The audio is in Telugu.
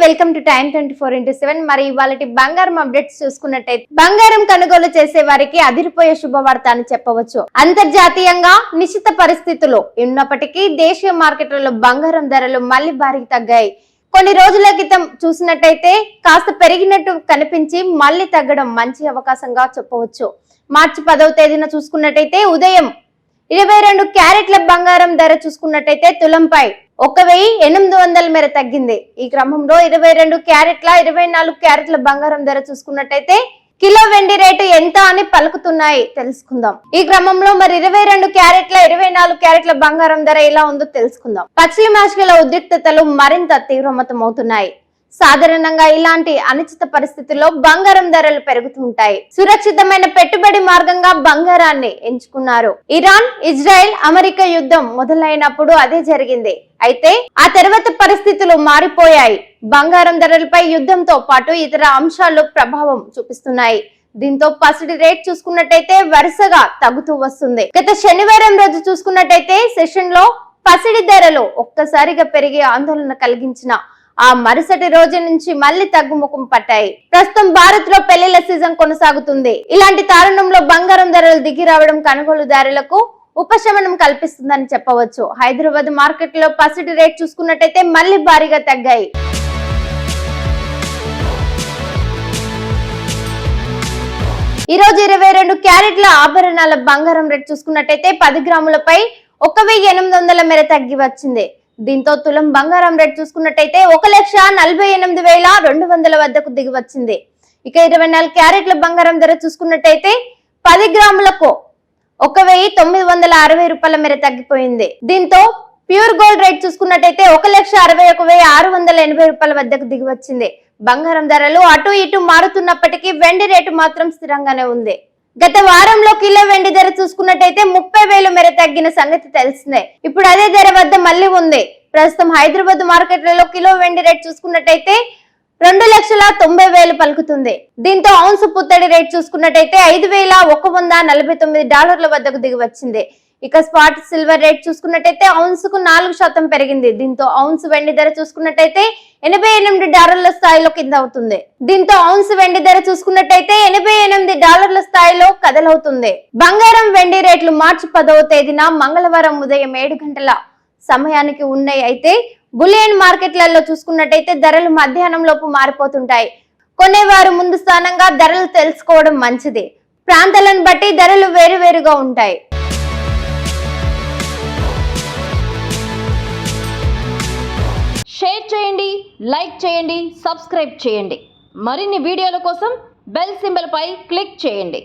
Welcome to time 24x7. మరి ఇవాళటి బంగారం అప్డేట్స్ చూసుకున్నట్టయితే బంగారం కొనుగోలు చేసే వారికి అదిరిపోయే శుభవార్త అని చెప్పవచ్చు. అంతర్జాతీయంగా నిశ్చిత పరిస్థితులు ఉన్నప్పటికీ దేశీయ మార్కెట్లలో బంగారం ధరలు మళ్లీ భారీగా తగ్గాయి. కొన్ని రోజుల క్రితం చూసినట్టయితే కాస్త పెరిగినట్టు కనిపించి మళ్లీ తగ్గడం మంచి అవకాశంగా చెప్పవచ్చు. మార్చి 10వ తేదీన చూసుకున్నట్టయితే ఉదయం 22 క్యారెట్ల బంగారం ధర చూసుకున్నట్టయితే తులంపై 1800 మేర తగ్గింది. ఈ క్రమంలో 22 క్యారెట్ల 24 క్యారెట్ల బంగారం ధర చూసుకున్నట్టయితే కిలో వెండి రేటు ఎంత అని పలుకుతున్నాయి తెలుసుకుందాం. ఈ క్రమంలో మరి 22 క్యారెట్ల 24 క్యారెట్ల బంగారం ధర ఎలా ఉందో తెలుసుకుందాం. పశ్చిమాసియాల ఉద్రిక్తతలు మరింత తీవ్రమవుతున్నాయి. సాధారణంగా ఇలాంటి అనిశ్చిత పరిస్థితుల్లో బంగారం ధరలు పెరుగుతుంటాయి. సురక్షితమైన పెట్టుబడి మార్గంగా బంగారాన్ని ఎంచుకున్నారు. ఇరాన్, ఇజ్రాయెల్, అమెరికా యుద్ధం మొదలైనప్పుడు అదే జరిగింది. అయితే ఆ తర్వాత పరిస్థితులు మారిపోయాయి. బంగారం ధరలపై యుద్ధంతో పాటు ఇతర అంశాలు ప్రభావం చూపిస్తున్నాయి. దీంతో పసిడి రేట్ చూసుకున్నట్టయితే వరుసగా తగ్గుతూ వస్తుంది. గత శనివారం రోజు చూసుకున్నట్టయితే సెషన్ లో పసిడి ధరలు ఒక్కసారిగా పెరిగి ఆందోళన కలిగించిన ఆ మరుసటి రోజు నుంచి మళ్లీ తగ్గుముఖం పట్టాయి. ప్రస్తుతం భారత్ లో పెళ్లిళ్ల సీజన్ కొనసాగుతుంది. ఇలాంటి తరుణంలో బంగారం ధరలు దిగి రావడం కొనుగోలుదారులకు ఉపశమనం కల్పిస్తుందని చెప్పవచ్చు. హైదరాబాద్ మార్కెట్ లో పసిడి రేట్ చూసుకున్నట్టయితే మళ్లీ భారీగా తగ్గాయి. ఈ రోజు 22 క్యారెట్ల ఆభరణాల బంగారం రేట్ చూసుకున్నట్టయితే 10 గ్రాములపై 1800 మేర తగ్గి వచ్చింది. దీంతో తులం బంగారం రేట్ చూసుకున్నట్టయితే 1,48,200 వద్దకు దిగి వచ్చింది. ఇక 24 క్యారెట్ల బంగారం ధర చూసుకున్నట్టయితే 10 గ్రాములకు 1,960 రూపాయల మేర తగ్గిపోయింది. దీంతో ప్యూర్ గోల్డ్ రేట్ చూసుకున్నట్టయితే 1,61,680 రూపాయల వద్దకు దిగి వచ్చింది. బంగారం ధరలు అటు ఇటు మారుతున్నప్పటికీ వెండి రేటు మాత్రం స్థిరంగానే ఉంది. గత వారంలో కిలో వెండి ధర చూసుకున్నట్టయితే 30,000 మేర తగ్గిన సంగతి తెలిసిందే. ఇప్పుడు అదే ధర వద్ద మళ్లీ ఉంది. ప్రస్తుతం హైదరాబాద్ మార్కెట్లలో కిలో వెండి రేట్ చూసుకున్నట్టయితే 2,90,000 పలుకుతుంది. దీంతో ఔన్స్ పుత్తడి రేట్ చూసుకున్నట్టయితే $5,149 వద్దకు దిగి వచ్చింది. ఇక స్పాట్ సిల్వర్ రేట్ చూసుకున్నట్టయితే ఔన్స్ కు 4% పెరిగింది. దీంతో ఔన్స్ వెండి ధర చూసుకున్నట్టయితే $88 స్థాయిలో కింద అవుతుంది. దీంతో ఔన్స్ వెండి ధర చూసుకున్నట్టయితే $88 స్థాయిలో కదలవుతుంది. బంగారం వెండి రేట్లు మార్చి 10వ తేదీన మంగళవారం ఉదయం 7 గంటల సమయానికి ఉన్నాయి. అయితే బులియన్ మార్కెట్లలో చూసుకున్నట్టయితే ధరలు మధ్యాహ్నం లోపు మారిపోతుంటాయి. కొనేవారు ముందు స్థానంగా ధరలు తెలుసుకోవడం మంచిది. ప్రాంతాలను బట్టి ధరలు వేరువేరుగా ఉంటాయి. షేర్ చేయండి, లైక్ చేయండి, సబ్స్క్రైబ్ చేయండి. మరిన్ని వీడియోల కోసం బెల్ సింబల్ పై క్లిక్ చేయండి.